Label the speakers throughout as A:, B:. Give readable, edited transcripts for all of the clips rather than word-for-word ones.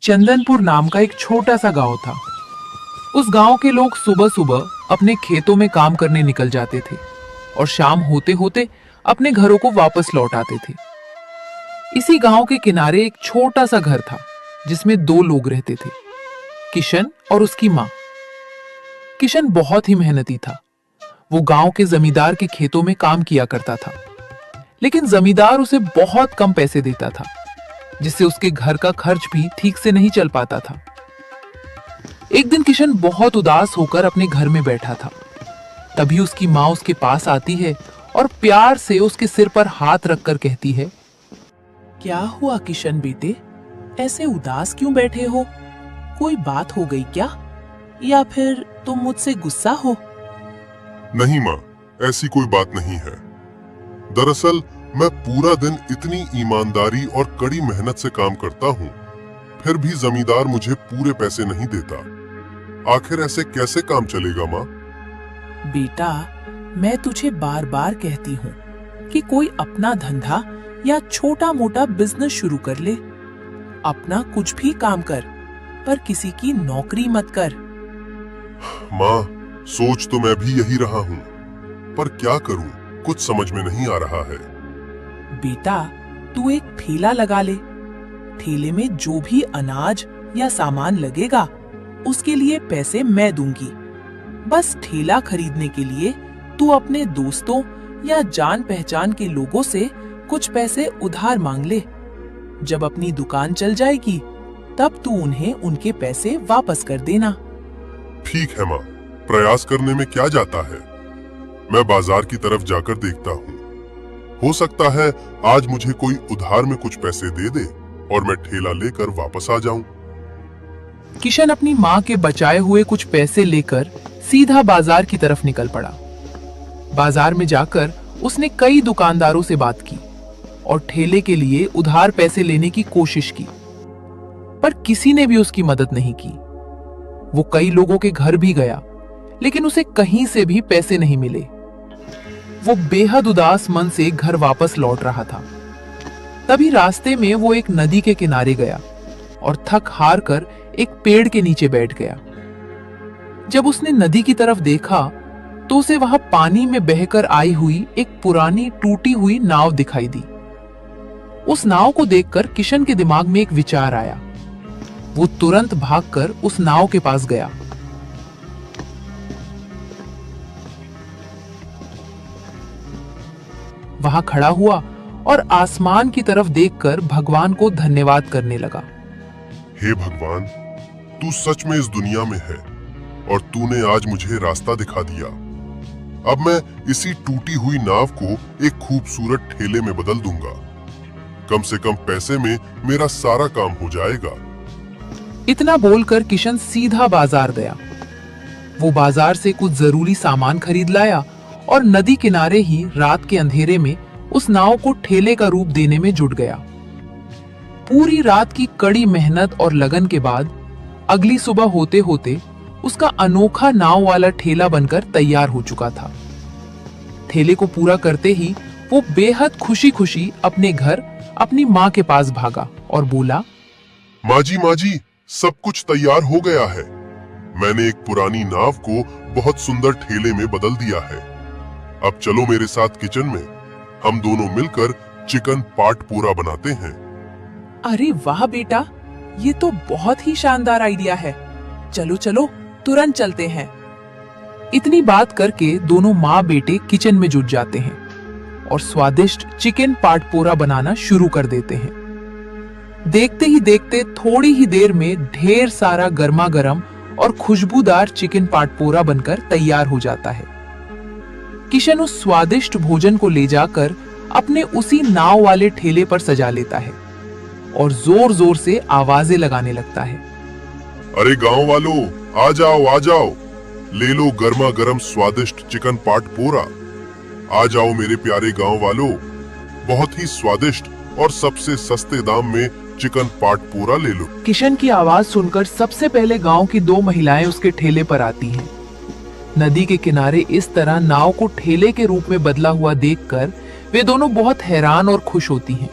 A: चंदनपुर नाम का एक छोटा सा गांव था। उस गांव के लोग सुबह सुबह अपने खेतों में काम करने निकल जाते थे और शाम होते होते अपने घरों को वापस लौट आते थे। इसी गांव के किनारे एक छोटा सा घर था जिसमें दो लोग रहते थे, किशन और उसकी मां। किशन बहुत ही मेहनती था। वो गांव के जमींदार के खेतों में काम किया करता था, लेकिन जमींदार उसे बहुत कम पैसे देता था, जिससे उसके घर का खर्च भी ठीक से नहीं चल पाता था। एक दिन किशन बहुत उदास होकर अपने घर में बैठा था। तभी उसकी मां उसके पास आती है और प्यार से उसके सिर पर हाथ रखकर कहती है, क्या हुआ किशन बेटे, ऐसे उदास क्यों बैठे हो? कोई बात हो गई क्या, या फिर तुम मुझसे गुस्सा हो?
B: नहीं माँ, ऐसी कोई बात नहीं है। दरअसल मैं पूरा दिन इतनी ईमानदारी और कड़ी मेहनत से काम करता हूँ, फिर भी जमींदार मुझे पूरे पैसे नहीं देता। आखिर ऐसे कैसे काम चलेगा माँ?
A: बेटा, मैं तुझे बार बार कहती हूँ कि कोई अपना धंधा या छोटा मोटा बिजनेस शुरू कर ले। अपना कुछ भी काम कर, पर किसी की नौकरी मत कर।
B: माँ, सोच तो मैं भी यही रहा हूँ, पर क्या करूँ, कुछ समझ में नहीं आ रहा है।
A: बेटा, तू एक ठेला लगा ले। ठेले में जो भी अनाज या सामान लगेगा, उसके लिए पैसे मैं दूंगी। बस ठेला खरीदने के लिए तू अपने दोस्तों या जान पहचान के लोगों से कुछ पैसे उधार मांग ले। जब अपनी दुकान चल जाएगी, तब तू उन्हें उनके पैसे वापस कर देना।
B: ठीक है माँ, प्रयास करने में क्या जाता है। मैं बाजार की तरफ जाकर देखता हूँ। हो सकता है आज मुझे कोई उधार में कुछ पैसे दे दे और मैं ठेला लेकर वापस आ जाऊं।
A: किशन अपनी माँ के बचाए हुए कुछ पैसे लेकर सीधा बाजार की तरफ निकल पड़ा। बाजार में जाकर उसने कई दुकानदारों से बात की और ठेले के लिए उधार पैसे लेने की कोशिश की, पर किसी ने भी उसकी मदद नहीं की। वो कई लोगों के घर भी गया, लेकिन उसे कहीं से भी पैसे नहीं मिले। वो बेहद उदास मन से घर वापस लौट रहा था। तभी रास्ते में वो एक नदी के किनारे गया और थक हार कर एक पेड़ के नीचे बैठ गया। जब उसने नदी की तरफ देखा तो उसे वहां पानी में बहकर आई हुई एक पुरानी टूटी हुई नाव दिखाई दी। उस नाव को देखकर किशन के दिमाग में एक विचार आया। वो तुरंत भागकर उस नाव के पास गया। वहां खड़ा हुआ और आसमान की तरफ देखकर भगवान को धन्यवाद करने लगा।
B: हे भगवान, तू सच में इस दुनिया में है और तूने आज मुझे रास्ता दिखा दिया। अब मैं इसी टूटी हुई नाव को एक खूबसूरत ठेले में बदल दूंगा। कम से कम पैसे में मेरा सारा काम हो जाएगा।
A: इतना बोलकर किशन सीधा बाजार गया। वो बाजार से कुछ जरूरी सामान खरीद लाया और नदी किनारे ही रात के अंधेरे में उस नाव को ठेले का रूप देने में जुट गया। पूरी रात की कड़ी मेहनत और लगन के बाद अगली सुबह होते होते उसका अनोखा नाव वाला ठेला बनकर तैयार हो चुका था। ठेले को पूरा करते ही वो बेहद खुशी खुशी अपने घर अपनी माँ के पास भागा और बोला,
B: माँ जी, सब कुछ तैयार हो गया है। मैंने एक पुरानी नाव को बहुत सुंदर ठेले में बदल दिया है। अब चलो मेरे साथ किचन में, हम दोनों मिलकर चिकन पाट पूरा बनाते हैं।
A: अरे वाह बेटा, ये तो बहुत ही शानदार आइडिया है। चलो चलो, तुरंत चलते हैं। इतनी बात करके दोनों माँ बेटे किचन में जुट जाते हैं और स्वादिष्ट चिकन पाट पोरा बनाना शुरू कर देते हैं। देखते ही देखते थोड़ी ही देर में ढेर सारा गर्मा गर्म और खुशबूदार चिकन पाट पोरा बनकर तैयार हो जाता है। किशन उस स्वादिष्ट भोजन को ले जाकर अपने उसी नाव वाले ठेले पर सजा लेता है और जोर जोर से आवाजें लगाने लगता है।
B: अरे गांव वालों, आ जाओ, ले लो गर्मा गर्म स्वादिष्ट चिकन पाट पोरा। आ जाओ मेरे प्यारे गांव वालों, बहुत ही स्वादिष्ट और सबसे सस्ते दाम में चिकन पाट पोरा ले लो।
A: किशन की आवाज सुनकर सबसे पहले गांव की दो महिलाएं उसके ठेले पर आती हैं। नदी के किनारे इस तरह नाव को ठेले के रूप में बदला हुआ देखकर वे दोनों बहुत हैरान और खुश होती हैं।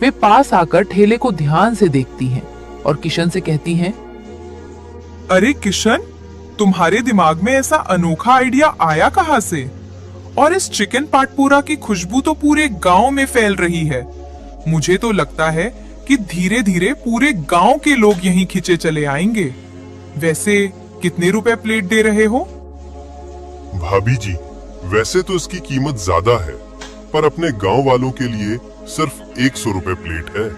A: वे पास आकर ठेले को ध्यान से देखती हैं और किशन से कहती हैं,
C: अरे किशन, तुम्हारे दिमाग में ऐसा अनोखा आइडिया आया कहाँ से? और इस चिकन पाटपूरा की खुशबू तो पूरे गांव में फैल रही है। मुझे तो लगता है कि धीरे धीरे पूरे गांव के लोग यहीं खिंचे चले आएंगे। वैसे कितने रुपए प्लेट दे रहे हो?
B: भाभी जी, वैसे तो इसकी कीमत ज्यादा है, पर अपने गांव वालों के लिए सिर्फ 100 रुपए प्लेट है।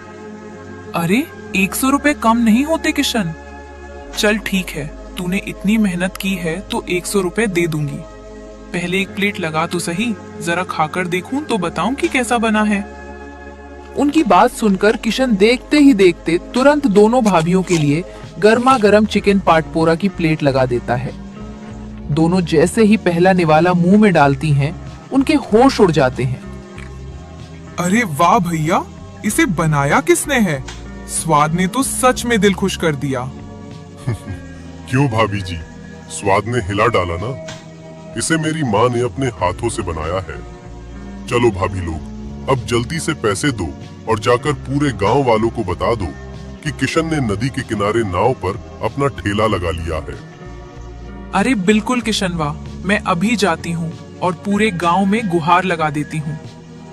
C: अरे 100 रुपए कम नहीं होते किशन। चल ठीक है, तूने इतनी मेहनत की है तो 100 रुपए दे दूंगी। पहले एक प्लेट लगा तो सही, जरा खाकर देखूं तो बताऊं कि कैसा बना है।
A: उनकी बात सुनकर किशन देखते ही देखते तुरंत दोनों भाभीियों के लिए गर्मा गर्म चिकन पाटपोरा की प्लेट लगा देता है। दोनों जैसे ही पहला निवाला मुंह में डालती हैं, उनके होश उड़ जाते हैं।
C: अरे वाह भैया, इसे बनाया किसने है? स्वाद ने तो सच में दिल खुश कर दिया।
B: क्यों भाभी जी, स्वाद ने हिला डाला ना। इसे मेरी माँ ने अपने हाथों से बनाया है। चलो भाभी लोग, अब जल्दी से पैसे दो और जाकर पूरे गांव वालों को बता दो कि किशन ने नदी के किनारे नाव पर अपना ठेला लगा लिया है।
C: अरे बिल्कुल किशनवा, मैं अभी जाती हूँ और पूरे गांव में गुहार लगा देती हूँ।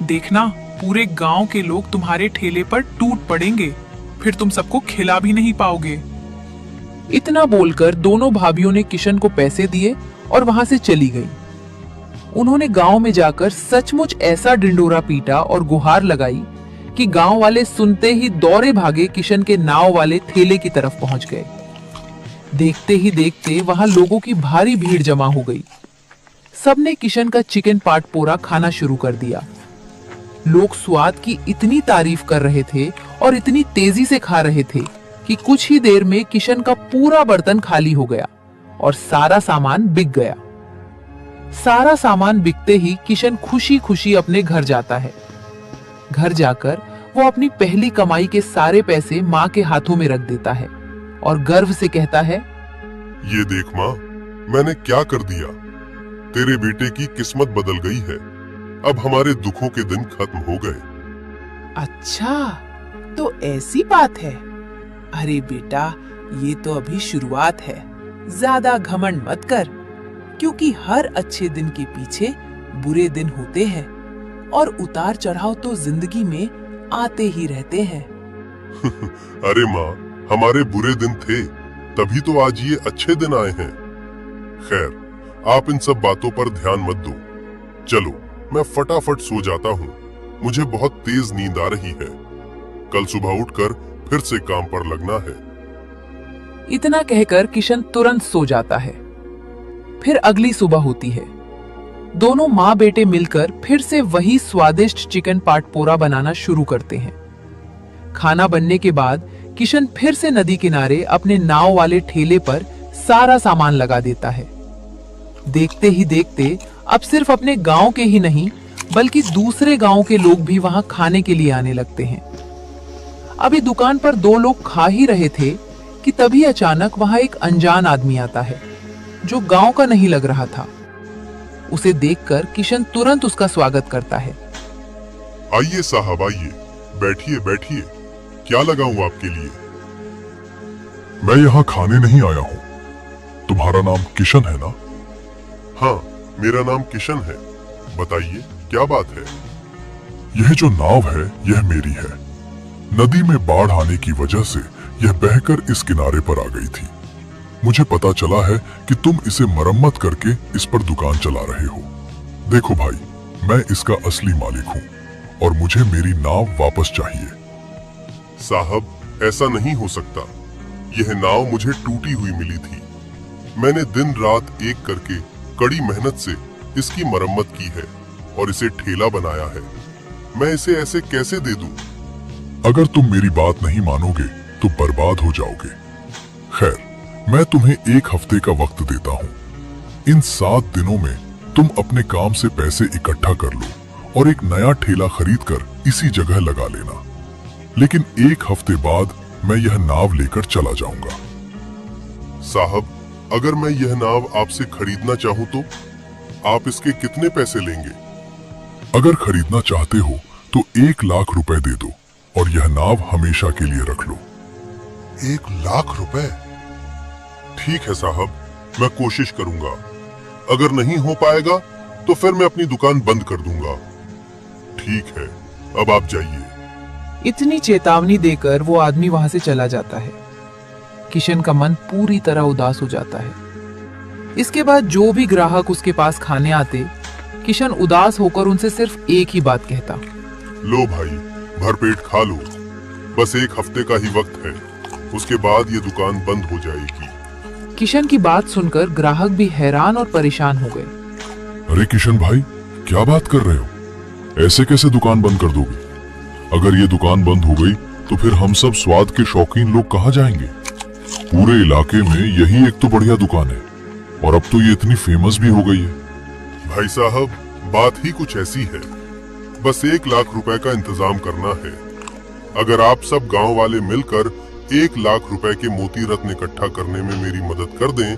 C: देखना, पूरे गांव के लोग तुम्हारे ठेले पर टूट पड़ेंगे, फिर तुम सबको खिला भी नहीं पाओगे।
A: इतना बोलकर दोनों भाभीियों ने किशन को पैसे दिए और वहां से चली गई। उन्होंने गांव में जाकर सचमुच ऐसा डिंडोरा पीटा और गुहार लगाई कि गांव वाले सुनते ही दौड़े भागे किशन के नाव वाले ठेले की तरफ पहुंच गए। देखते ही देखते वहां लोगों की भारी भीड़ जमा हो गई। सबने किशन का चिकन पाटपोरा खाना शुरू कर दिया। लोग स्वाद की इतनी तारीफ कर रहे थे और इतनी तेजी से खा रहे थे कि कुछ ही देर में किशन का पूरा बर्तन खाली हो गया और सारा सामान बिक गया। सारा सामान बिकते ही किशन खुशी खुशी अपने घर जाता है। घर जाकर वो अपनी पहली कमाई के सारे पैसे माँ के हाथों में रख देता है और गर्व से कहता है,
B: ये देख माँ, मैंने क्या कर दिया। तेरे बेटे की किस्मत बदल गई है। अब हमारे दुखों के दिन खत्म हो गए।
D: अच्छा, तो ऐसी बात है। अरे बेटा, ये तो अभी शुरुआत है। ज्यादा घमंड मत कर, क्योंकि हर अच्छे दिन के पीछे बुरे दिन होते हैं और उतार चढ़ाव तो जिंदगी में आते ही रहते हैं।
B: अरे माँ, हमारे बुरे दिन थे, तभी तो आज ये अच्छे दिन आए हैं। खैर, आप इन सब बातों पर ध्यान मत दो। चलो, मैं फटाफट सो जाता हूँ। मुझे बहुत तेज नींद आ रही है। कल सुबह उठकर फिर से काम पर लगना है।
A: इतना कहकर किशन तुरंत सो जाता है। फिर अगली सुबह होती है। दोनों माँ बेटे मिलकर फिर से वही स्वादिष्ट चिकन पाटपोरा बनाना शुरू करते हैं। खाना बनने के बाद किशन फिर से नदी किनारे अपने नाव वाले ठेले पर सारा सामान लगा देता है। देखते ही देखते अब सिर्फ अपने गांव के ही नहीं, बल्कि दूसरे गांव के लोग भी वहां खाने के लिए आने लगते हैं। अभी दुकान पर दो लोग खा ही रहे थे कि तभी अचानक वहां एक अनजान आदमी आता है, जो गांव का नहीं लग रहा था। उसे देखकर किशन तुरंत उसका स्वागत करता है।
B: आइए साहब, आइए, बैठिए बैठिए। क्या लगाऊं आपके लिए? मैं यहाँ खाने नहीं आया हूँ। तुम्हारा नाम किशन है ना? हाँ, मेरा नाम किशन है। बताइए, क्या बात है? यह जो नाव है, यह मेरी है। नदी में बाढ़ आने की वजह से यह बहकर इस किनारे पर आ गई थी। मुझे पता चला है कि तुम इसे मरम्मत करके इस पर दुकान चला रहे हो। देखो भाई, मैं इसका असली मालिक हूँ और मुझे मेरी नाव वापस चाहिए। साहब, ऐसा नहीं हो सकता। यह नाव मुझे टूटी हुई मिली थी। मैंने दिन रात एक करके कड़ी मेहनत से इसकी मरम्मत की है और इसे ठेला बनाया है। मैं इसे ऐसे कैसे दे दूं? अगर तुम मेरी बात नहीं मानोगे तो बर्बाद हो जाओगे। खैर, मैं तुम्हें 1 हफ्ते का वक्त देता हूँ। इन 7 दिनों में तुम अपने काम से पैसे इकट्ठा कर लो और एक नया ठेला खरीदकर इसी जगह लगा लेना। लेकिन 1 हफ्ते बाद मैं यह नाव लेकर चला जाऊंगा। साहब, अगर मैं यह नाव आपसे खरीदना चाहूं तो आप इसके कितने पैसे लेंगे? अगर खरीदना चाहते हो तो 1 लाख रुपए दे दो और यह नाव हमेशा के लिए रख लो। 1,00,000 रुपए? ठीक है साहब, मैं कोशिश करूंगा। अगर नहीं हो पाएगा तो फिर मैं अपनी दुकान बंद कर दूंगा। ठीक है, अब आप जाइए।
D: इतनी चेतावनी देकर वो आदमी वहां से चला जाता है। किशन का मन पूरी तरह उदास हो जाता है। इसके बाद जो भी ग्राहक उसके पास खाने आते, किशन उदास होकर उनसे सिर्फ एक ही बात कहता।
B: लो भाई, भरपेट खा लो। बस 1 हफ्ते का ही वक्त है, उसके बाद ये दुकान बंद हो जाएगी।
D: किशन की बात सुनकर ग्राहक भी हैरान और परेशान हो गए।
E: अरे किशन भाई, क्या बात कर रहे हो? ऐसे कैसे दुकान बंद कर दोगे? अगर ये दुकान बंद हो गई तो फिर हम सब स्वाद के शौकीन लोग कहाँ जाएंगे? पूरे इलाके में यही एक तो बढ़िया दुकान है और अब तो ये इतनी फेमस भी हो गई है।
B: भाई साहब, बात ही कुछ ऐसी है। बस 1,00,000 रुपए का इंतजाम करना है। अगर आप सब गांव वाले मिलकर 1,00,000 रुपए के मोती रत्न इकट्ठा करने में मेरी मदद कर दें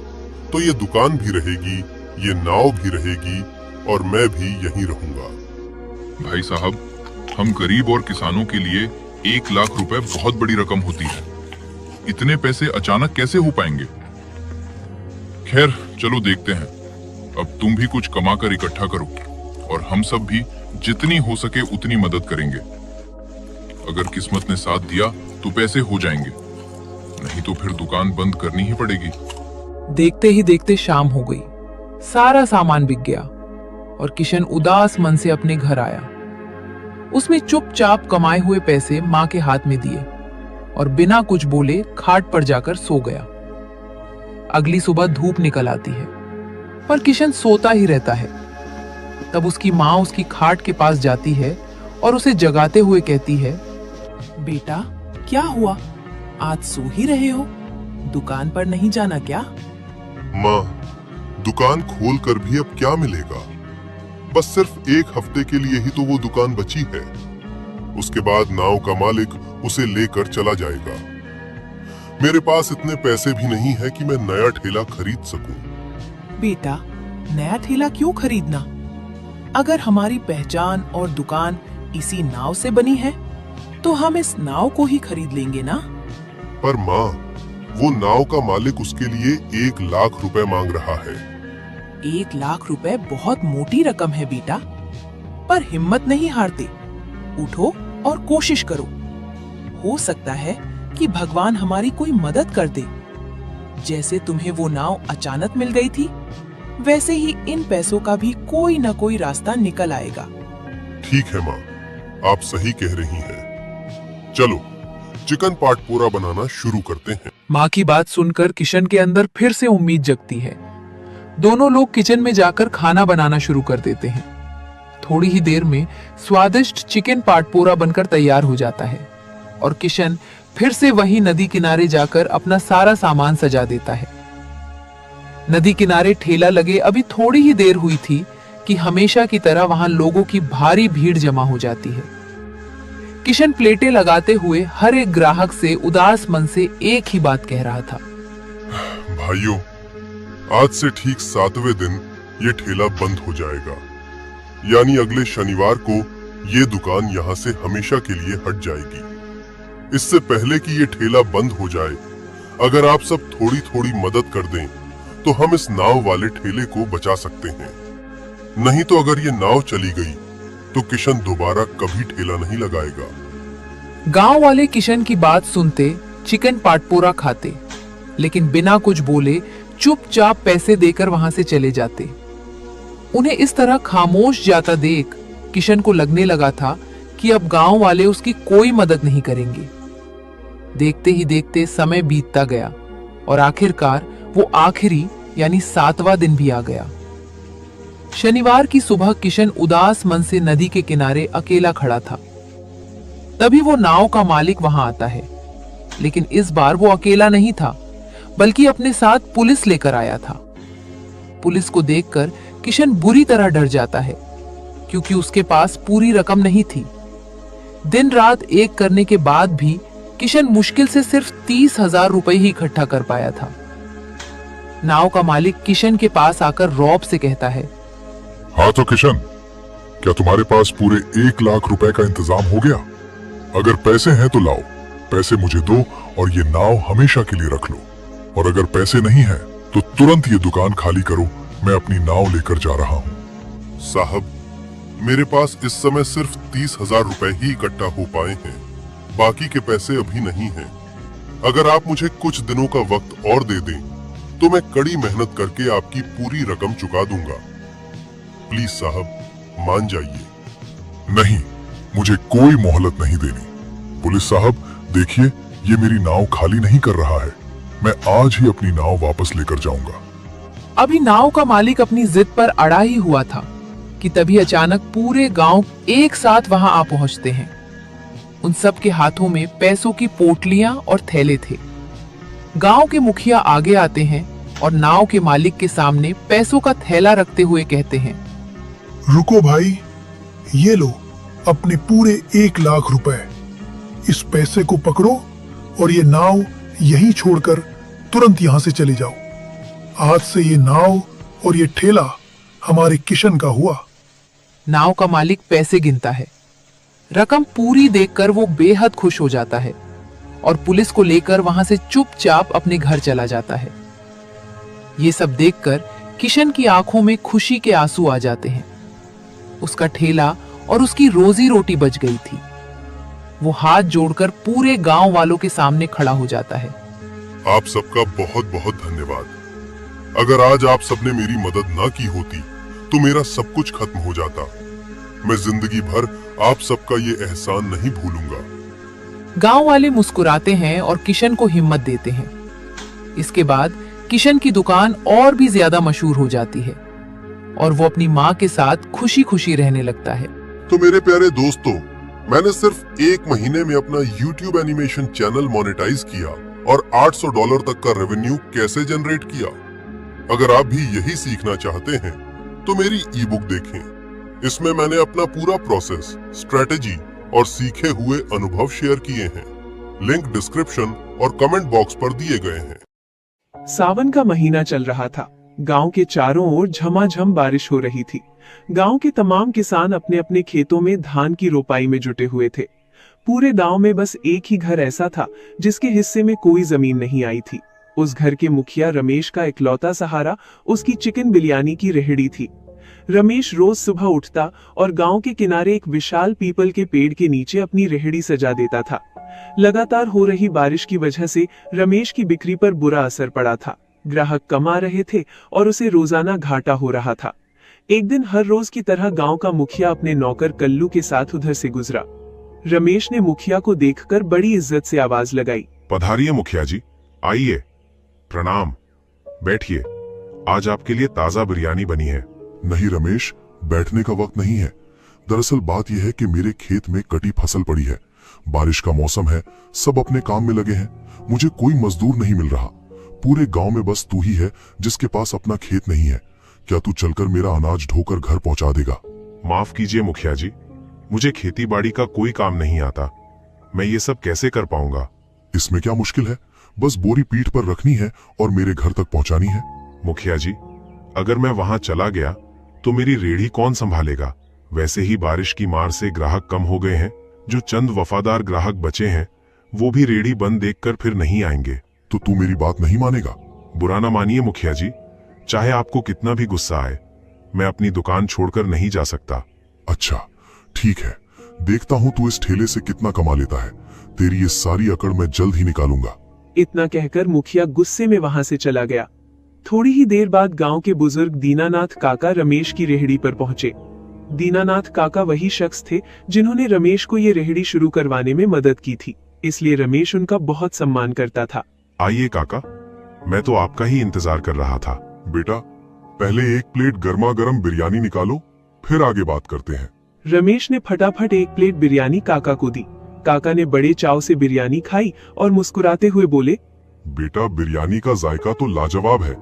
B: तो ये दुकान भी रहेगी, ये नाव भी रहेगी और मैं भी यहीं रहूंगा।
E: भाई साहब, हम गरीब और किसानों के लिए 1,00,000 रुपए बहुत बड़ी रकम होती है। इतने पैसे अचानक कैसे हो पाएंगे? खैर, चलो देखते हैं। अब तुम भी कुछ कमा कर इकट्ठा करो और हम सब भी जितनी हो सके उतनी मदद करेंगे। अगर किस्मत ने साथ दिया तो पैसे हो जाएंगे, नहीं तो फिर दुकान बंद करनी ही पड़ेगी।
D: देखते ही देखते शाम हो गई। सारा सामान बिक गया और किशन उदास मन से अपने घर आया। उसने चुपचाप कमाए हुए पैसे मां के हाथ में दिए और बिना कुछ बोले खाट पर जाकर सो गया। अगली सुबह धूप निकल आती है पर किशन सोता ही रहता है। तब उसकी मां उसकी खाट के पास जाती है और उसे जगाते हुए कहती है, बेटा क्या हुआ? आज सो ही रहे हो? दुकान पर नहीं जाना क्या?
B: माँ, दुकान खोल कर भी अब क्या मिलेगा? बस सिर्फ 1 हफ्ते के लिए ही तो वो दुकान बची है। उसके बाद नाव का मालिक उसे लेकर चला जाएगा। मेरे पास इतने पैसे भी नहीं है कि मैं नया ठेला खरीद सकूं।
D: बेटा, नया ठेला क्यों खरीदना? अगर हमारी पहचान और दुकान इसी नाव से बनी है तो हम इस नाव को ही खरीद लेंगे ना।
B: पर माँ, वो नाव का मालिक उसके लिए 1,00,000 रुपए मांग रहा है।
D: 1,00,000 रुपए बहुत मोटी रकम है बेटा, पर हिम्मत नहीं हारते। उठो और कोशिश करो। हो सकता है कि भगवान हमारी कोई मदद कर दे। जैसे तुम्हें वो नाव अचानक मिल गई थी, वैसे ही इन पैसों का भी कोई न कोई रास्ता निकल आएगा।
B: ठीक है माँ, आप सही कह रही हैं। चलो चिकन पाटपूरा बनाना शुरू करते हैं।
A: माँ की बात सुनकर किशन के अंदर फिर से उम्मीद जगती है। दोनों लोग किचन में जाकर खाना बनाना शुरू कर देते हैं। थोड़ी ही देर में स्वादिष्ट चिकन पाटपूरा बनकर तैयार हो जाता है और किशन फिर से वही नदी किनारे जाकर अपना सारा सामान सजा देता है। नदी किनारे ठेला लगे अभी थोड़ी ही देर हुई थी कि हमेशा की तरह वहां लोगों की भारी भीड़ जमा हो जाती है। किशन प्लेटें लगाते हुए हर एक ग्राहक से उदास मन से एक ही बात कह रहा था,
B: भाइयों, आज से ठीक 7वें दिन ये ठेला बंद हो जाएगा। यानी अगले शनिवार को ये दुकान यहाँ से हमेशा के लिए हट जाएगी। इससे पहले कि ये ठेला बंद हो जाए, अगर आप सब थोड़ी थोड़ी मदद कर दें तो हम इस नाव वाले ठेले को बचा सकते हैं। नहीं तो अगर ये नाव चली गई तो किशन दोबारा कभी ठेला नहीं लगाएगा।
A: गांव वाले किशन की बात सुनते चिकन पाटपूरा खाते, लेकिन बिना कुछ बोले चुपचाप पैसे देकर वहां से चले जाते। उन्हें इस तरह खामोश जाता देख किशन को लगने लगा था कि अब गांव वाले उसकी कोई मदद नहीं करेंगे। देखते ही देखते समय बीतता गया और आखिरकार वो आखिरी यानी 7वां दिन भी आ गया। शनिवार की सुबह किशन उदास मन से नदी के किनारे अकेला खड़ा था। तभी वो नाव का मालिक वहां आता है, लेकिन इस बार वो अकेला नहीं था, बल्कि अपने साथ पुलिस लेकर आया था। पुलिस को देखकर किशन बुरी तरह डर जाता है, क्योंकि उसके पास पूरी रकम नहीं थी। दिन रात एक करने के बाद भी किशन मुश्किल से सिर्फ 30,000 रुपए ही इकट्ठा कर पाया था। नाव का मालिक किशन के पास आकर रौब से कहता है,
E: हाँ तो किशन, क्या तुम्हारे पास पूरे 1,00,000 रुपए का इंतजाम हो गया? अगर पैसे हैं तो लाओ, पैसे मुझे दो
B: और ये नाव हमेशा के लिए रख लो। और अगर पैसे नहीं है तो तुरंत ये दुकान खाली करो, मैं अपनी नाव लेकर जा रहा हूँ। साहब, मेरे पास इस समय सिर्फ 30,000 रुपए ही इकट्ठा हो पाए हैं, बाकी के पैसे अभी नहीं हैं। अगर आप मुझे कुछ दिनों का वक्त और दे दें तो मैं कड़ी मेहनत करके आपकी पूरी रकम चुका दूंगा। प्लीज साहब, मान जाइए। नहीं, मुझे कोई मोहलत नहीं देनी। पुलिस साहब, देखिए, ये मेरी नाव खाली नहीं कर रहा है। मैं आज ही अपनी नाव वापस लेकर जाऊंगा।
D: अभी नाव का मालिक अपनी जिद पर अड़ा ही हुआ था कि तभी अचानक पूरे गांव एक साथ वहां आ पहुंचते हैं। उन सब के हाथों में पैसों की पोटलियां और थैले थे। गांव के मुखिया आगे आते हैं और नाव के मालिक के सामने पैसों का थैला रखते हुए कहते हैं,
F: रुको भाई, ये लो अपने पूरे 1 लाख रुपए। इस पैसे को पकड़ो और ये नाव यहीं छोड़कर तुरंत यहां से चले जाओ। आज से ये नाव और ये ठेला हमारे किशन का हुआ।
D: नाव का मालिक पैसे गिनता है। रकम पूरी देखकर वो बेहद खुश हो जाता है और पुलिस को लेकर वहां से चुपचाप अपने घर चला जाता है। ये सब देखकर किशन की आंखों में खुशी के आंसू आ जाते हैं। उसका ठेला और उसकी रोजी रोटी बच गई थी। वो हाथ जोड़कर पूरे गांव वालों के सामने खड़ा हो जाता है।
B: आप सबका बहुत बहुत धन्यवाद। अगर आज आप सबने मेरी मदद ना की होती तो मेरा सब कुछ खत्म हो जाता। मैं जिंदगी भर आप सबका ये एहसान नहीं भूलूंगा।
D: गांव वाले मुस्कुराते हैं और किशन को हिम्मत देते हैं। इसके बाद किशन की दुकान और भी ज्यादा मशहूर हो जाती है और वो अपनी माँ के साथ खुशी खुशी रहने लगता है।
B: तो मेरे प्यारे दोस्तों, मैंने सिर्फ 1 महीने में अपना YouTube एनिमेशन चैनल मोनेटाइज किया और $800 तक का रेवेन्यू कैसे जनरेट किया। अगर आप भी यही सीखना चाहते हैं तो मेरी ई बुक देखें। इसमें मैंने अपना पूरा प्रोसेस, स्ट्रेटेजी और सीखे हुए अनुभव शेयर किए हैं। लिंक डिस्क्रिप्शन और कमेंट बॉक्स पर दिए गए हैं।
C: सावन का महीना चल रहा था। गांव के चारों ओर झमाझम बारिश हो रही थी। गांव के तमाम किसान अपने अपने खेतों में धान की रोपाई में जुटे हुए थे। पूरे गांव में बस एक ही घर ऐसा था जिसके हिस्से में कोई जमीन नहीं आई थी। उस घर के मुखिया रमेश का इकलौता सहारा उसकी चिकन बिरयानी की रेहड़ी थी। रमेश रोज सुबह उठता और गांव के किनारे एक विशाल पीपल के पेड़ के नीचे अपनी रेहड़ी सजा देता था। लगातार हो रही बारिश की वजह से रमेश की बिक्री पर बुरा असर पड़ा था। ग्राहक कम आ रहे थे और उसे रोजाना घाटा हो रहा था। एक दिन हर रोज की तरह गांव का मुखिया अपने नौकर कल्लू के साथ उधर से गुजरा। रमेश ने मुखिया को देखकर बड़ी इज्जत से आवाज लगाई,
G: पधारिए मुखिया जी, आइए, प्रणाम, बैठिए। आज आपके लिए ताजा बिरयानी बनी है।
B: नहीं रमेश, बैठने का वक्त नहीं है। दरअसल बात यह है कि मेरे खेत में कटी फसल पड़ी है। बारिश का मौसम है, सब अपने काम में लगे हैं। मुझे कोई मजदूर नहीं मिल रहा। पूरे गांव में बस तू ही है जिसके पास अपना खेत नहीं है। क्या तू चलकर मेरा अनाज ढोकर घर पहुंचा देगा?
G: माफ कीजिए मुखिया जी, मुझे खेती बाड़ी का कोई काम नहीं आता। मैं ये सब कैसे कर पाऊंगा?
B: इसमें क्या मुश्किल है? बस बोरी पीठ पर रखनी है और मेरे घर तक पहुंचानी है।
G: मुखिया जी, अगर मैं वहां चला गया तो मेरी रेहड़ी कौन संभालेगा? वैसे ही बारिश की मार से ग्राहक कम हो गए हैं। जो चंद वफादार ग्राहक बचे हैं वो भी रेहड़ी बंद देखकर फिर नहीं आएंगे।
B: तो तू मेरी बात नहीं मानेगा?
G: बुरा ना मानिए मुखिया जी, चाहे आपको कितना भी गुस्सा आए, मैं अपनी दुकान छोड़कर नहीं जा सकता।
B: अच्छा ठीक है, देखता हूं तू इस ठेले से कितना कमा लेता है। तेरी ये सारी अकड़ मैं जल्द ही निकालूंगा।
C: इतना कहकर मुखिया गुस्से में वहां से चला गया। थोड़ी ही देर बाद गांव के बुजुर्ग दीनानाथ काका रमेश की रेहड़ी पर पहुंचे। दीनानाथ काका वही शख्स थे जिन्होंने रमेश को ये रेहड़ी शुरू करवाने में मदद की थी, इसलिए रमेश उनका बहुत सम्मान करता था।
G: आइए काका, मैं तो आपका ही इंतजार कर रहा था।
B: बेटा, पहले 1 प्लेट गर्मा गर्म बिरयानी निकालो, फिर आगे बात करते हैं।
C: रमेश ने फटाफट 1 प्लेट बिरयानी काका को दी। काका ने बड़े चाव से बिरयानी खाई और मुस्कुराते हुए बोले,
B: बेटा, बिरयानी का जायका तो लाजवाब है,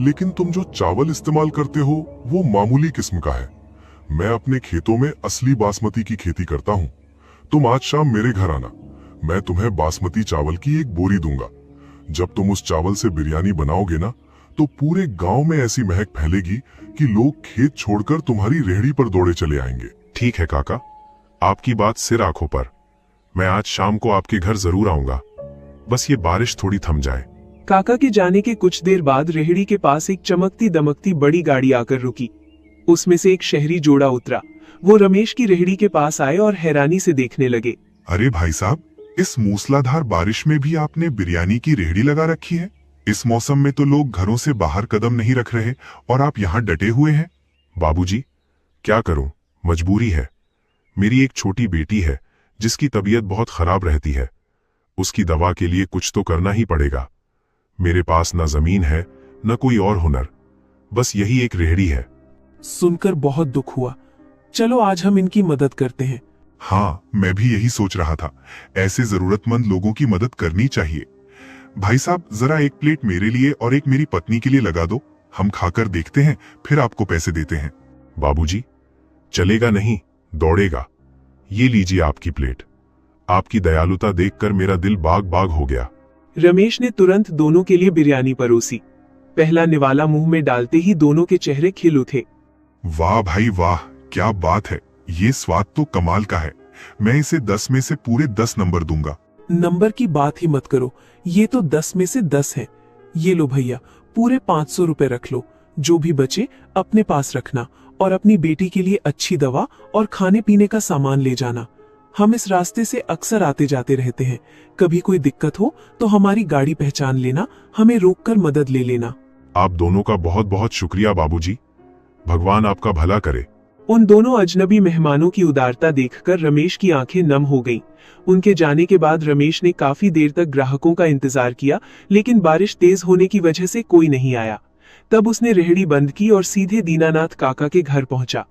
B: लेकिन तुम जो चावल इस्तेमाल करते हो वो मामूली किस्म का है। मैं अपने खेतों में असली बासमती की खेती करता हूँ। तुम आज शाम मेरे घर आना, मैं तुम्हें बासमती चावल की 1 बोरी दूंगा। जब तुम उस चावल से बिरयानी बनाओगे ना, तो पूरे गांव में ऐसी महक फैलेगी कि लोग खेत छोड़कर तुम्हारी रेहड़ी पर दौड़े चले आएंगे।
G: ठीक है काका, आपकी बात सिर आंखों पर। मैं आज शाम को आपके घर जरूर आऊंगा। बस ये बारिश थोड़ी थम जाए।
H: काका के जाने के कुछ देर बाद रेहड़ी के पास एक चमकती दमकती बड़ी गाड़ी आकर रुकी। उसमें से एक शहरी जोड़ा उतरा। वो रमेश की रेहड़ी के पास आए और हैरानी से देखने लगे।
E: अरे भाई साहब, इस मूसलाधार बारिश में भी आपने बिरयानी की रेहड़ी लगा रखी है। इस मौसम में तो लोग घरों से बाहर कदम नहीं रख रहे और आप यहाँ डटे हुए हैं।
G: बाबूजी, क्या करूं, मजबूरी है। मेरी एक छोटी बेटी है जिसकी तबीयत बहुत खराब रहती है। उसकी दवा के लिए कुछ तो करना ही पड़ेगा। मेरे पास न जमीन है न कोई और हुनर, बस यही एक रेहड़ी है।
H: सुनकर बहुत दुख हुआ। चलो आज हम इनकी मदद करते हैं।
E: हाँ, मैं भी यही सोच रहा था। ऐसे जरूरतमंद लोगों की मदद करनी चाहिए। भाई साहब, जरा एक प्लेट मेरे लिए और एक मेरी पत्नी के लिए लगा दो। हम खाकर देखते हैं, फिर आपको पैसे देते हैं।
G: बाबूजी, चलेगा नहीं, दौड़ेगा। ये लीजिए आपकी प्लेट। आपकी दयालुता देखकर मेरा दिल बाग बाग हो गया।
H: रमेश ने तुरंत दोनों के लिए बिरयानी परोसी। पहला निवाला मुंह में डालते ही दोनों के चेहरे खिल उठे।
E: वाह भाई वाह, क्या बात है। ये स्वाद तो कमाल का है। मैं इसे 10 में से पूरे 10 नंबर दूंगा।
H: नंबर की बात ही मत करो, ये तो 10 में से 10 है। ये लो भैया, पूरे 500 रुपए रख लो। जो भी बचे अपने पास रखना और अपनी बेटी के लिए अच्छी दवा और खाने पीने का सामान ले जाना। हम इस रास्ते से अक्सर आते जाते रहते हैं। कभी कोई दिक्कत हो तो हमारी गाड़ी पहचान लेना, हमें रोककर मदद ले लेना।
G: आप दोनों का बहुत बहुत शुक्रिया बाबूजी। भगवान आपका भला करे।
H: उन दोनों अजनबी मेहमानों की उदारता देखकर रमेश की आंखें नम हो गईं। उनके जाने के बाद रमेश ने काफी देर तक ग्राहकों का इंतजार किया, लेकिन बारिश तेज होने की वजह से कोई नहीं आया। तब उसने रेहड़ी बंद की और सीधे दीनानाथ काका के घर पहुंचा।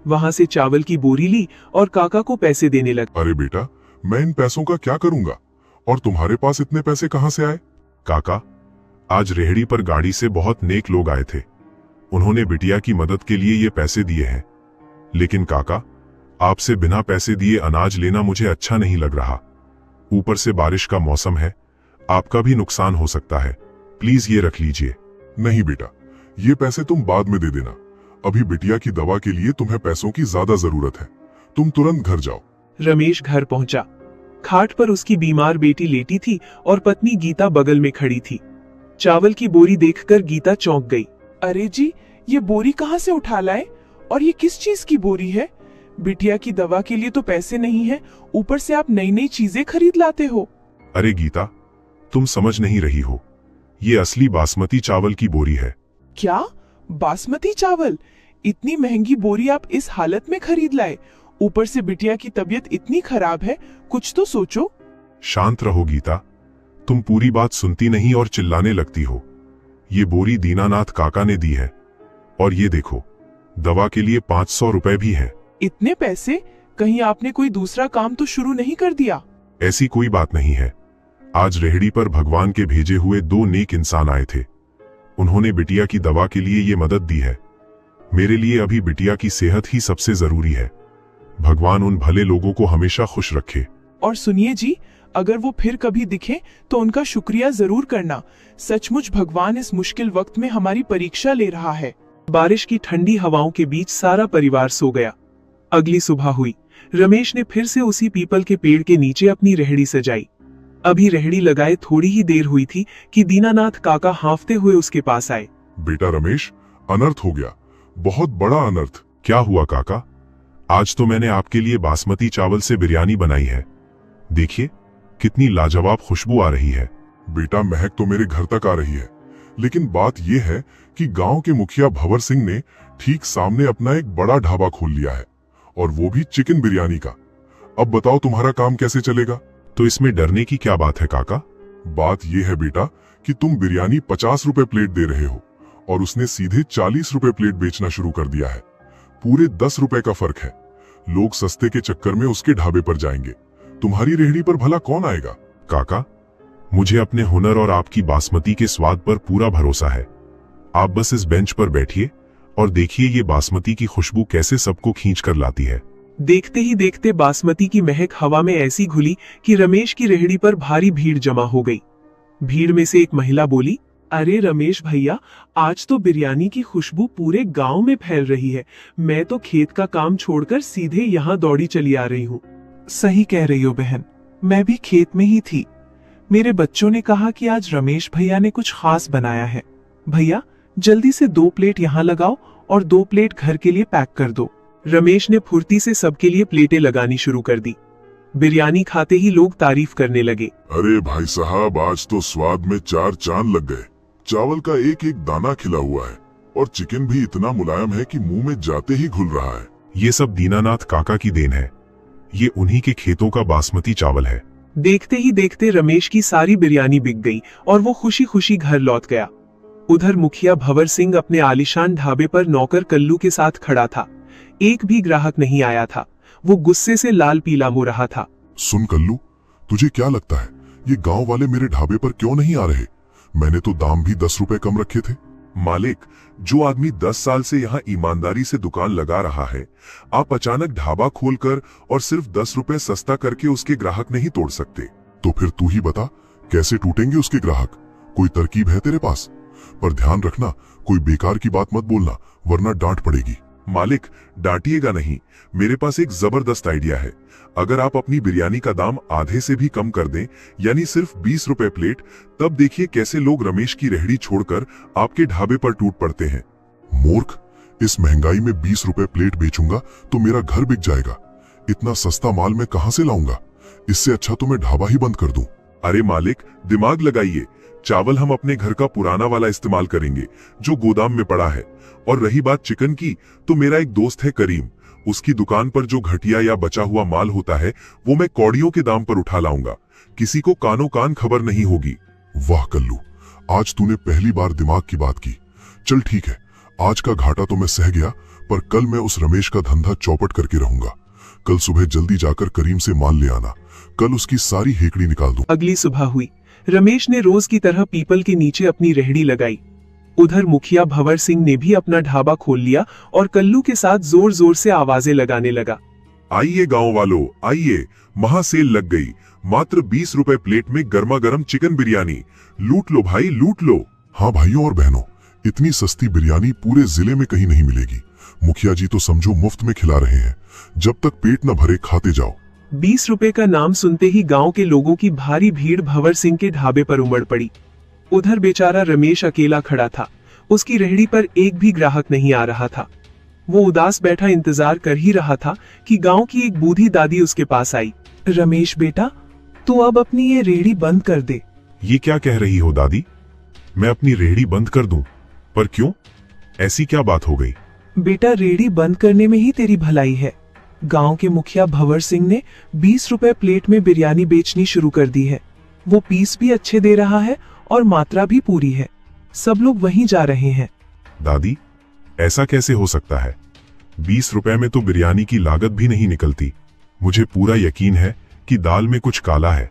H: वहां से चावल की बोरी ली और काका को पैसे देने लगा।
E: अरे बेटा, मैं इन पैसों का क्या करूंगा? और तुम्हारे पास इतने पैसे कहां से आए?
G: काका, आज रेहड़ी पर गाड़ी से बहुत नेक लोग आए थे। उन्होंने बिटिया की मदद के लिए ये पैसे दिए हैं। लेकिन काका, आपसे बिना पैसे दिए अनाज लेना मुझे अच्छा नहीं लग रहा। ऊपर से बारिश का मौसम है, आपका भी नुकसान हो सकता है। प्लीज ये रख लीजिए।
E: नहीं बेटा, ये पैसे तुम बाद में दे देना। अभी बिटिया की दवा के लिए तुम्हें पैसों की ज्यादा जरूरत है। तुम तुरंत घर जाओ।
H: रमेश घर पहुंचा। खाट पर उसकी बीमार बेटी लेटी थी और पत्नी गीता बगल में खड़ी थी। चावल की बोरी देखकर गीता चौंक गई।
D: अरे जी, ये बोरी कहाँ से उठा लाए? और ये किस चीज की बोरी है? बिटिया की दवा के लिए तो पैसे नहीं है, ऊपर से आप नई नई चीजें खरीद लाते हो।
G: अरे गीता, तुम समझ नहीं रही हो। ये असली बासमती चावल की बोरी है।
D: क्या? बासमती चावल? इतनी महंगी बोरी आप इस हालत में खरीद लाए? ऊपर से बिटिया की तबीयत इतनी खराब है, कुछ तो सोचो।
G: शांत रहो गीता, तुम पूरी बात सुनती नहीं और चिल्लाने लगती हो। ये बोरी दीनानाथ काका ने दी है। और ये देखो, दवा के लिए 500 रुपए भी हैं।
D: इतने पैसे? कहीं आपने कोई दूसरा काम तो शुरू नहीं कर दिया?
G: ऐसी कोई बात नहीं है। आज रेहड़ी पर भगवान के भेजे हुए 2 नेक इंसान आए थे। उन्होंने बिटिया की दवा के लिए ये मदद दी है। मेरे लिए अभी बिटिया की सेहत ही सबसे जरूरी है। भगवान उन भले लोगों को हमेशा खुश रखे।
D: और सुनिए जी, अगर वो फिर कभी दिखे तो उनका शुक्रिया जरूर करना। सचमुच भगवान इस मुश्किल वक्त में हमारी परीक्षा ले रहा है।
H: बारिश की ठंडी हवाओं के बीच सारा परिवार सो गया। अगली सुबह हुई। रमेश ने फिर से उसी पीपल के पेड़ के नीचे अपनी रेहड़ी सजाई। अभी रेहड़ी लगाए थोड़ी ही देर हुई थी कि दीनानाथ काका हांफते हुए उसके पास आए।
E: बेटा रमेश, अनर्थ हो गया, बहुत बड़ा अनर्थ।
G: क्या हुआ काका? आज तो मैंने आपके लिए बासमती चावल से बिरयानी बनाई है। देखिए, कितनी लाजवाब खुशबू आ रही है।
E: बेटा, महक तो मेरे घर तक आ रही है, लेकिन बात यह है कि गांव के मुखिया भंवर सिंह ने ठीक सामने अपना एक बड़ा ढाबा खोल लिया है, और वो भी चिकन बिरयानी का। अब बताओ तुम्हारा काम कैसे चलेगा?
G: तो इसमें डरने की क्या बात है काका?
E: बात यह है बेटा कि तुम बिरयानी 50 रुपए प्लेट दे रहे हो और उसने सीधे 40 रुपए प्लेट बेचना शुरू कर दिया है। पूरे 10 रुपए का फर्क है। लोग सस्ते के चक्कर में उसके ढाबे पर जाएंगे। तुम्हारी रेहड़ी पर भला कौन आएगा?
G: काका, मुझे अपने हुनर और आपकी बासमती के स्वाद पर पूरा भरोसा है। आप बस इस बेंच पर बैठिए और देखिए ये बासमती की खुशबू कैसे सबको खींच कर लाती है।
H: देखते ही देखते बासमती की महक हवा में ऐसी घुली कि रमेश की रेहड़ी पर भारी भीड़ जमा हो गई। भीड़ में से एक महिला बोली, अरे रमेश भैया, आज तो बिरयानी की खुशबू पूरे गांव में फैल रही है। मैं तो खेत का काम छोड़कर सीधे यहाँ दौड़ी चली आ रही हूँ।
D: सही कह रही हो बहन, मैं भी खेत में ही थी।
H: मेरे बच्चों ने कहा कि आज रमेश भैया ने कुछ खास बनाया है। भैया जल्दी से 2 प्लेट यहाँ लगाओ और 2 प्लेट घर के लिए पैक कर दो। रमेश ने फुर्ती से सबके लिए प्लेटें लगानी शुरू कर दी। बिरयानी खाते ही लोग तारीफ करने लगे।
B: अरे भाई साहब, आज तो स्वाद में 4 चांद लग गए। चावल का एक एक दाना खिला हुआ है और चिकन भी इतना मुलायम है कि मुंह में जाते ही घुल रहा है।
G: ये सब दीनानाथ काका की देन है। ये उन्हीं के खेतों का बासमती चावल है।
H: देखते ही देखते रमेश की सारी बिरयानी बिक गई और वो खुशी खुशी घर लौट गया। उधर मुखिया भंवर सिंह अपने आलीशान ढाबे पर नौकर कल्लू के साथ खड़ा था। एक भी ग्राहक नहीं आया था। वो गुस्से से लाल पीला हो रहा था।
B: सुन कल्लू, तुझे क्या लगता है ये गांव वाले मेरे ढाबे पर क्यों नहीं आ रहे? मैंने तो दाम भी 10 रुपए कम रखे थे।
G: मालिक, जो आदमी 10 साल से यहाँ ईमानदारी से दुकान लगा रहा है, आप अचानक ढाबा खोलकर और सिर्फ 10 रुपए सस्ता करके उसके ग्राहक नहीं तोड़ सकते।
B: तो फिर तू ही बता, कैसे टूटेंगे उसके ग्राहक? कोई तरकीब है तेरे पास? पर ध्यान रखना, कोई बेकार की बात मत बोलना, वरना डांट पड़ेगी।
G: मालिक, डांटिएगा नहीं, मेरे पास एक जबरदस्त आइडिया है। अगर आप अपनी बिरयानी का दाम आधे से भी कम कर दें, यानी सिर्फ 20 रुपए प्लेट, तब देखिए कैसे लोग रमेश की रेहड़ी छोड़कर आपके ढाबे पर टूट पड़ते हैं।
B: मूर्ख, इस महंगाई में 20 रुपए प्लेट बेचूंगा तो मेरा घर बिक जाएगा। इतना सस्ता माल मैं कहां से लाऊंगा? इससे अच्छा तो मैं ढाबा ही बंद कर दूं।
G: अरे मालिक, दिमाग लगाइए। चावल हम अपने घर का पुराना वाला इस्तेमाल करेंगे जो गोदाम में पड़ा है। और रही बात चिकन की, तो मेरा एक दोस्त है करीम, उसकी दुकान पर जो घटिया या बचा हुआ माल होता है वो मैं कौड़ियों के दाम पर उठा लाऊंगा। किसी को कानो कान खबर नहीं होगी।
B: वाह कल्लू, आज तूने पहली बार दिमाग की बात की। चल ठीक है, आज का घाटा तो मैं सह गया, पर कल मैं उस रमेश का धंधा चौपट करके रहूंगा। कल सुबह जल्दी जाकर करीम से माल ले आना, कल उसकी सारी हेकड़ी निकाल दूं।
H: अगली सुबह हुई। रमेश ने रोज की तरह पीपल के नीचे अपनी रेहड़ी लगाई। उधर मुखिया भंवर सिंह ने भी अपना ढाबा खोल लिया और कल्लू के साथ जोर जोर से आवाजें लगाने लगा।
G: आइए गांव वालों, आइए, महासेल लग गई। मात्र 20 रुपए प्लेट में गर्मा गर्म चिकन बिरयानी। लूट लो भाई, लूट लो।
B: हाँ भाइयों और बहनों, इतनी सस्ती बिरयानी पूरे जिले में कहीं नहीं मिलेगी। मुखिया जी तो समझो मुफ्त में खिला रहे हैं। जब तक पेट न भरे खाते जाओ।
H: 20 रुपए का नाम सुनते ही गांव के लोगों की भारी भीड़ भंवर सिंह के ढाबे पर उमड़ पड़ी। उधर बेचारा रमेश अकेला खड़ा था। उसकी रेहड़ी पर एक भी ग्राहक नहीं आ रहा था। वो उदास बैठा इंतजार कर ही रहा था कि गांव की एक बूढ़ी दादी उसके पास आई। रमेश बेटा, तू अब अपनी ये रेहड़ी बंद कर दे।
G: ये क्या कह रही हो दादी? मैं अपनी रेहड़ी बंद कर दूं? पर क्यों? ऐसी क्या बात हो गई?
H: बेटा, रेहड़ी बंद करने में ही तेरी भलाई है। गांव के मुखिया भंवर सिंह ने 20 रुपए प्लेट में बिरयानी बेचनी शुरू कर दी है। वो पीस भी अच्छे दे रहा है और मात्रा भी पूरी है। सब लोग वहीं जा रहे हैं।
G: दादी, ऐसा कैसे हो सकता है? 20 रुपए में तो बिरयानी की लागत भी नहीं निकलती। मुझे पूरा यकीन है कि दाल में कुछ काला है।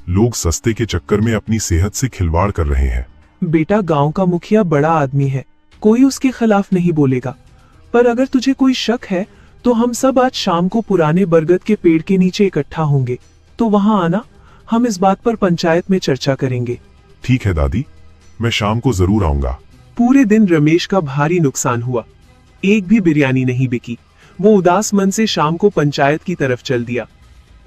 G: लोग सस्ते के चक्कर में अपनी सेहत से खिलवाड़ कर रहे हैं।
H: बेटा, गांव का मुखिया बड़ा आदमी है, कोई उसके खिलाफ नहीं बोलेगा। पर अगर तुझे कोई शक है तो हम सब आज शाम को पुराने बरगद के पेड़ के नीचे इकट्ठा होंगे, तो वहां आना। हम इस बात पर पंचायत में चर्चा करेंगे।
G: ठीक है दादी, मैं शाम को जरूर आऊंगा।
H: पूरे दिन रमेश का भारी नुकसान हुआ। एक भी बिरयानी नहीं बिकी। वो उदास मन से शाम को पंचायत की तरफ चल दिया।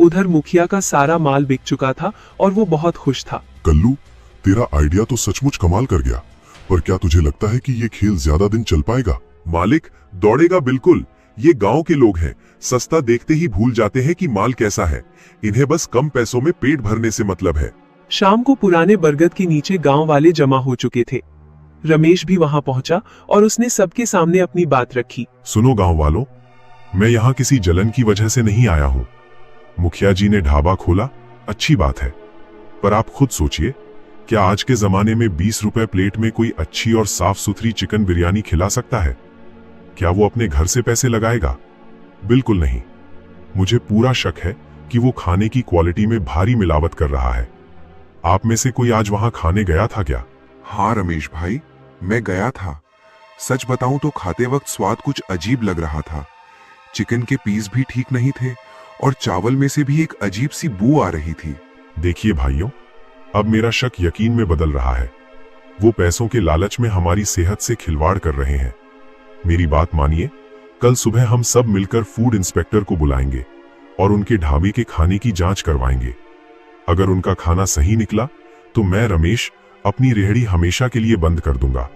H: उधर मुखिया का सारा माल बिक चुका था और वो बहुत खुश था।
B: कल्लू, तेरा आइडिया तो सचमुच कमाल कर गया, पर क्या तुझे लगता है कि ये खेल ज्यादा दिन चल पाएगा?
G: मालिक, दौड़ेगा बिल्कुल। ये गांव के लोग हैं, सस्ता देखते ही भूल जाते हैं कि माल कैसा है। इन्हें बस कम पैसों में पेट भरने से मतलब है।
H: शाम को पुराने बरगद के नीचे गांव वाले जमा हो चुके थे। रमेश भी वहां पहुंचा और उसने सबके सामने अपनी बात रखी।
G: सुनो गांव वालों, मैं यहाँ किसी जलन की वजह से नहीं आया हूँ। मुखिया जी ने ढाबा खोला, अच्छी बात है, पर आप खुद सोचिए, क्या आज के जमाने में 20 रुपए प्लेट में कोई अच्छी और साफ सुथरी चिकन बिरयानी खिला सकता है? क्या वो अपने घर से पैसे लगाएगा? बिल्कुल नहीं। मुझे पूरा शक है कि वो खाने की क्वालिटी में भारी मिलावट कर रहा है। आप में से कोई आज वहां खाने गया था क्या?
I: हाँ रमेश भाई, मैं गया था। सच बताऊं तो खाते वक्त स्वाद कुछ अजीब लग रहा था। चिकन के पीस भी ठीक नहीं थे और चावल में से भी एक अजीब सी बू आ रही थी।
G: देखिए भाइयों, अब मेरा शक यकीन में बदल रहा है। वो पैसों के लालच में हमारी सेहत से खिलवाड़ कर रहे हैं। मेरी बात मानिए, कल सुबह हम सब मिलकर फूड इंस्पेक्टर को बुलाएंगे और उनके ढाबे के खाने की जांच करवाएंगे। अगर उनका खाना सही निकला तो मैं रमेश अपनी रेहड़ी हमेशा के लिए बंद कर दूंगा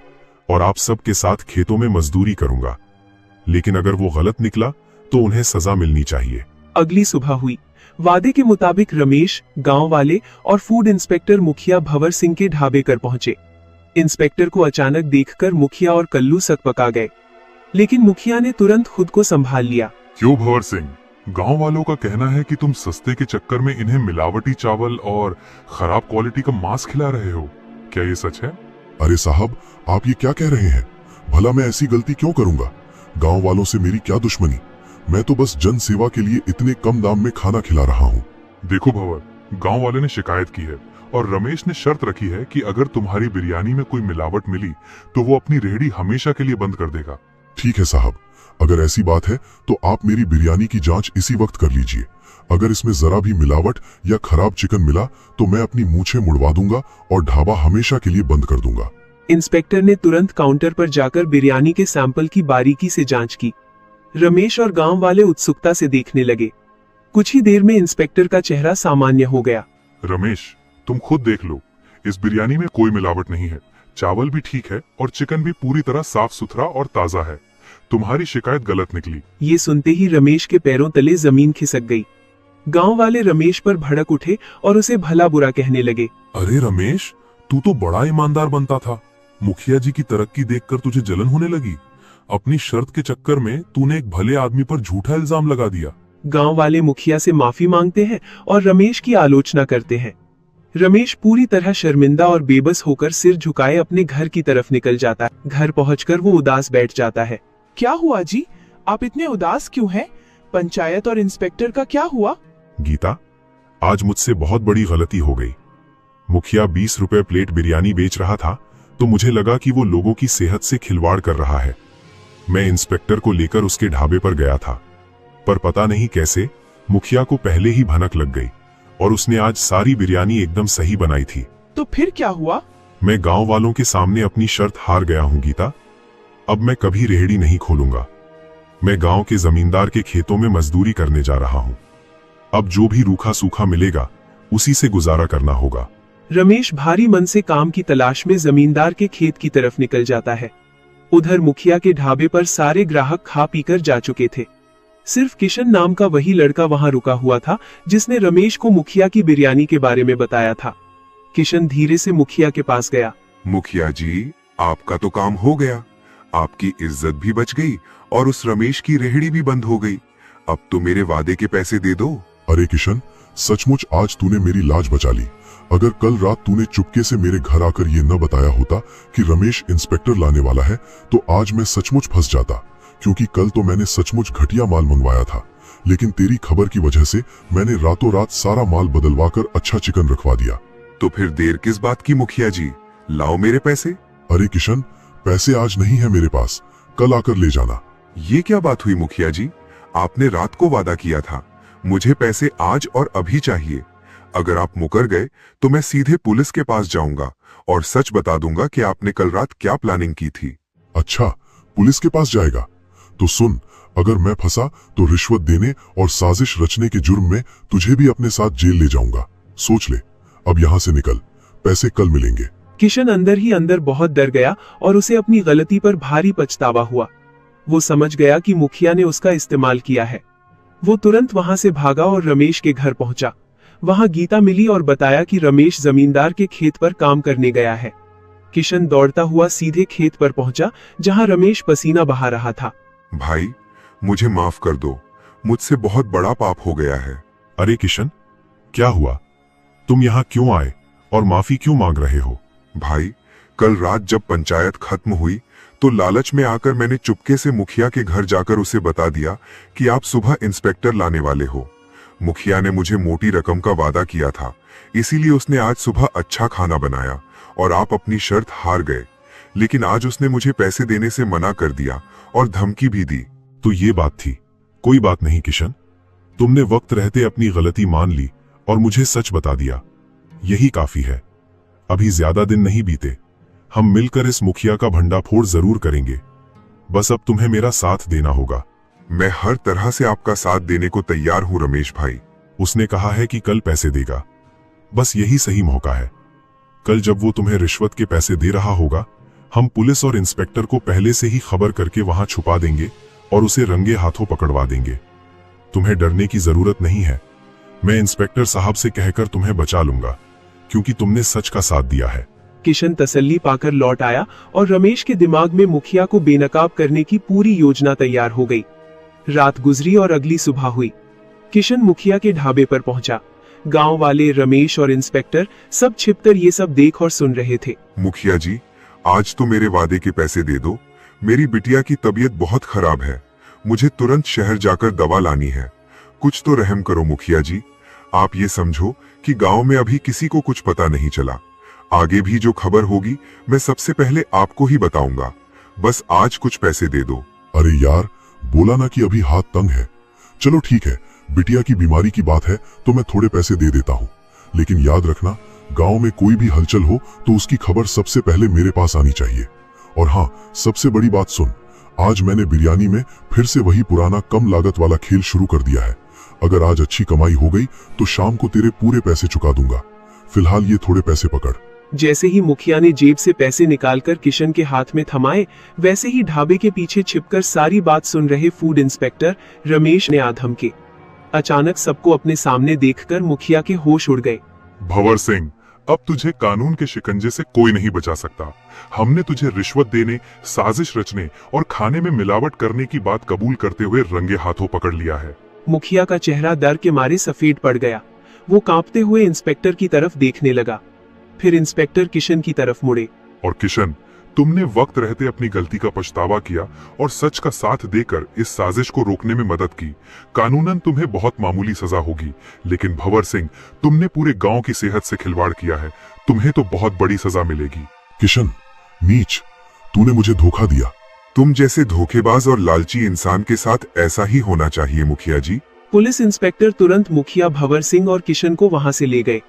G: और आप सबके साथ खेतों में मजदूरी करूंगा। लेकिन अगर वो गलत निकला तो उन्हें सजा मिलनी चाहिए।
H: अगली सुबह हुई। वादे के मुताबिक रमेश, गांव वाले और फूड इंस्पेक्टर मुखिया भंवर सिंह के ढाबे कर पहुंचे। इंस्पेक्टर को अचानक देखकर मुखिया और कल्लू सकपका गए, लेकिन मुखिया ने तुरंत खुद को संभाल लिया।
E: क्यों भंवर सिंह, गांव वालों का कहना है कि तुम सस्ते के चक्कर में इन्हें मिलावटी चावल और खराब क्वालिटी का मांस खिला रहे हो, क्या ये सच है?
B: अरे साहब, आप ये क्या कह रहे हैं? भला मैं ऐसी गलती क्यों करूंगा? गांव वालों से मेरी क्या दुश्मनी? मैं तो बस जन सेवा के लिए इतने कम दाम में खाना खिला रहा हूँ।
E: देखो भंवर, गांव वाले ने शिकायत की है और रमेश ने शर्त रखी है कि अगर तुम्हारी बिरयानी में कोई मिलावट मिली तो वो अपनी रेहड़ी हमेशा के लिए बंद कर देगा।
B: ठीक है साहब, अगर ऐसी बात है तो आप मेरी बिरयानी की जांच इसी वक्त कर लीजिए। अगर इसमें जरा भी मिलावट या खराब चिकन मिला तो मैं अपनी मूछें मुड़वा दूंगा और ढाबा हमेशा के लिए बंद कर दूंगा।
H: इंस्पेक्टर ने तुरंत काउंटर पर जाकर बिरयानी के सैंपल की बारीकी से जांच की। रमेश और गांव वाले उत्सुकता से देखने लगे। कुछ ही देर में इंस्पेक्टर का चेहरा सामान्य हो गया।
E: रमेश, तुम खुद देख लो, इस बिरयानी में कोई मिलावट नहीं है, चावल भी ठीक है और चिकन भी पूरी तरह साफ सुथरा और ताजा है। तुम्हारी शिकायत गलत निकली।
H: ये सुनते ही रमेश के पैरों तले जमीन खिसक गई। गांव वाले रमेश पर भड़क उठे और उसे भला बुरा कहने लगे।
E: अरे रमेश, तू तो बड़ा ईमानदार बनता था, मुखिया जी की तरक्की देखकर तुझे जलन होने लगी। अपनी शर्त के चक्कर में तूने एक भले आदमी पर झूठा इल्जाम लगा दिया।
H: गांव वाले मुखिया से माफी मांगते हैं और रमेश की आलोचना करते हैं। रमेश पूरी तरह शर्मिंदा और बेबस होकर सिर झुकाए अपने घर की तरफ निकल जाता है। घर पहुंचकर वो उदास बैठ जाता है।
D: क्या हुआ जी? आप इतने उदास क्यों हैं? पंचायत और इंस्पेक्टर का क्या हुआ?
G: गीता, आज मुझसे बहुत बड़ी गलती हो गई। मुखिया 20 रुपए प्लेट बिरयानी बेच रहा था तो मुझे लगा कि वो लोगों की सेहत से खिलवाड़ कर रहा है। मैं इंस्पेक्टर को लेकर उसके ढाबे पर गया था, पर पता नहीं कैसे मुखिया को पहले ही भनक लग गई और उसने आज सारी बिरयानी एकदम सही बनाई थी।
D: तो फिर क्या हुआ?
G: मैं गांव वालों के सामने अपनी शर्त हार गया हूं गीता। अब मैं कभी रेहड़ी नहीं खोलूंगा। मैं गांव के जमींदार के खेतों में मजदूरी करने जा रहा हूं। अब जो भी रूखा सूखा मिलेगा उसी से गुजारा करना होगा।
H: रमेश भारी मन से काम की तलाश में जमींदार के खेत की तरफ निकल जाता है। उधर मुखिया के ढाबे पर सारे ग्राहक खा पीकर जा चुके थे। सिर्फ किशन नाम का वही लड़का वहां रुका हुआ था जिसने रमेश को मुखिया की बिरयानी के बारे में बताया था। किशन धीरे से मुखिया के पास गया।
I: मुखिया जी, आपका तो काम हो गया, आपकी इज्जत भी बच गई और उस रमेश की रेहड़ी भी बंद हो गई। अब तो मेरे वादे के पैसे दे दो।
B: अरे किशन, सचमुच आज तूने मेरी लाज बचा ली। अगर कल रात तूने चुपके से मेरे घर आकर ये न बताया होता कि रमेश इंस्पेक्टर लाने वाला है तो आज मैं सचमुच फंस जाता, क्योंकि कल तो मैंने सचमुच घटिया माल मंगवाया था। लेकिन तेरी खबर की वजह से मैंने रातों रात सारा माल बदलवाकर अच्छा चिकन रखवा दिया।
I: तो फिर देर किस बात की मुखिया जी, लाओ मेरे पैसे।
B: अरे किशन, पैसे आज नहीं है मेरे पास, कल आकर ले जाना।
I: ये क्या बात हुई मुखिया जी? आपने रात को वादा किया था, मुझे पैसे आज और अभी चाहिए। अगर आप मुकर गए तो मैं सीधे पुलिस के पास जाऊंगा और सच बता दूंगा कि आपने कल रात क्या प्लानिंग की थी।
B: अच्छा, पुलिस के पास जाएगा? तो सुन, अगर मैं फंसा तो रिश्वत देने और साजिश रचने के जुर्म में तुझे भी अपने साथ जेल ले जाऊंगा। सोच ले, अब यहाँ से निकल, पैसे कल मिलेंगे।
H: किशन अंदर ही अंदर बहुत डर गया और उसे अपनी गलती पर भारी पछतावा हुआ। वो समझ गया कि मुखिया ने उसका इस्तेमाल किया है। वो तुरंत वहां से भागा और रमेश के घर पहुंचा। वहां गीता मिली और बताया कि रमेश जमींदार के खेत पर काम करने गया है। किशन दौड़ता हुआ सीधे खेत पर पहुंचा जहां रमेश पसीना बहा रहा था।
I: भाई, मुझे माफ कर दो, मुझसे बहुत बड़ा पाप हो गया है।
G: अरे किशन, क्या हुआ? तुम यहाँ क्यों आए और माफी क्यों मांग रहे हो?
I: भाई, कल रात जब पंचायत खत्म हुई तो लालच में आकर मैंने चुपके से मुखिया के घर जाकर उसे बता दिया कि आप सुबह इंस्पेक्टर लाने वाले हो। मुखिया ने मुझे मोटी रकम का वादा किया था, इसीलिए उसने आज सुबह अच्छा खाना बनाया और आप अपनी शर्त हार गए। लेकिन आज उसने मुझे पैसे देने से मना कर दिया और धमकी भी दी।
G: तो ये बात थी। कोई बात नहीं किशन, तुमने वक्त रहते अपनी गलती मान ली और मुझे सच बता दिया, यही काफी है। अभी ज्यादा दिन नहीं बीते, हम मिलकर इस मुखिया का भंडाफोड़ जरूर करेंगे। बस अब तुम्हें मेरा साथ देना होगा।
I: मैं हर तरह से आपका साथ देने को तैयार हूं रमेश भाई।
G: उसने कहा है कि कल पैसे देगा। बस यही सही मौका है। कल जब वो तुम्हें रिश्वत के पैसे दे रहा होगा, हम पुलिस और इंस्पेक्टर को पहले से ही खबर करके वहां छुपा देंगे और उसे रंगे हाथों पकड़वा देंगे। तुम्हें डरने की जरूरत नहीं है। मैं इंस्पेक्टर साहब से कहकर तुम्हें बचा लूंगा, क्योंकि तुमने सच का साथ दिया है।
H: किशन तसल्ली पाकर लौट आया और रमेश के दिमाग में मुखिया को बेनकाब करने की पूरी योजना तैयार हो गई। रात गुजरी और अगली सुबह हुई। किशन मुखिया के ढाबे पर पहुंचा। गांव वाले, रमेश और इंस्पेक्टर सब छिपकर ये सब देख और सुन रहे थे।
I: मुखिया जी, आज तो मेरे वादे के पैसे दे दो। मेरी बिटिया की तबीयत बहुत खराब है, मुझे तुरंत शहर जाकर दवा लानी है। कुछ तो रहम करो मुखिया जी। आप ये समझो कि गांव में अभी किसी को कुछ पता नहीं चला। आगे भी जो खबर होगी मैं सबसे पहले आपको ही बताऊंगा। बस आज कुछ पैसे दे दो।
B: अरे यार, बोला ना कि अभी हाथ तंग है। चलो ठीक है, बिटिया की बीमारी की बात है तो मैं थोड़े पैसे दे देता हूँ, लेकिन याद रखना, गांव में कोई भी हलचल हो तो उसकी खबर सबसे पहले मेरे पास आनी चाहिए। और हाँ, सबसे बड़ी बात सुन, आज मैंने बिरयानी में फिर से वही पुराना कम लागत वाला खेल शुरू कर दिया है। अगर आज अच्छी कमाई हो गई तो शाम को तेरे पूरे पैसे चुका दूंगा। फिलहाल ये थोड़े पैसे पकड़।
H: जैसे ही मुखिया ने जेब से पैसे निकालकर किशन के हाथ में थमाए, वैसे ही ढाबे के पीछे छिपकर सारी बात सुन रहे फूड इंस्पेक्टर रमेश ने आधम के। अचानक सबको अपने सामने देखकर मुखिया के होश उड़ गए।
E: भंवर सिंह, अब तुझे कानून के शिकंजे से कोई नहीं बचा सकता। हमने तुझे रिश्वत देने, साजिश रचने और खाने में मिलावट करने की बात कबूल करते हुए रंगे हाथों पकड़ लिया है।
H: मुखिया का चेहरा डर के मारे सफेद पड़ गया। वो कांपते हुए इंस्पेक्टर की तरफ देखने लगा, फिर इंस्पेक्टर किशन की तरफ मुड़े।
E: और किशन, तुमने वक्त रहते अपनी गलती का पछतावा किया और सच का साथ देकर इस साजिश को रोकने में मदद की। कानूनन तुम्हें बहुत मामूली सजा होगी, लेकिन भंवर सिंह, तुमने पूरे गांव की सेहत से खिलवाड़ किया है। तुम्हें तो बहुत बड़ी सजा मिलेगी।
B: किशन, नीच, तूने मुझे धोखा दिया।
I: तुम जैसे धोखेबाज और लालची इंसान के साथ ऐसा ही होना चाहिए मुखिया जी।
H: पुलिस इंस्पेक्टर तुरंत मुखिया भंवर सिंह और किशन को वहां से ले गए।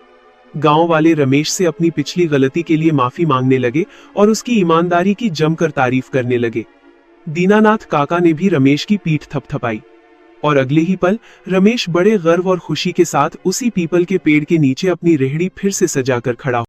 H: गांव वाले रमेश से अपनी पिछली गलती के लिए माफी मांगने लगे और उसकी ईमानदारी की जमकर तारीफ करने लगे। दीनानाथ काका ने भी रमेश की पीठ थपथपाई और अगले ही पल रमेश बड़े गर्व और खुशी के साथ उसी पीपल के पेड़ के नीचे अपनी रेहड़ी फिर से सजाकर खड़ा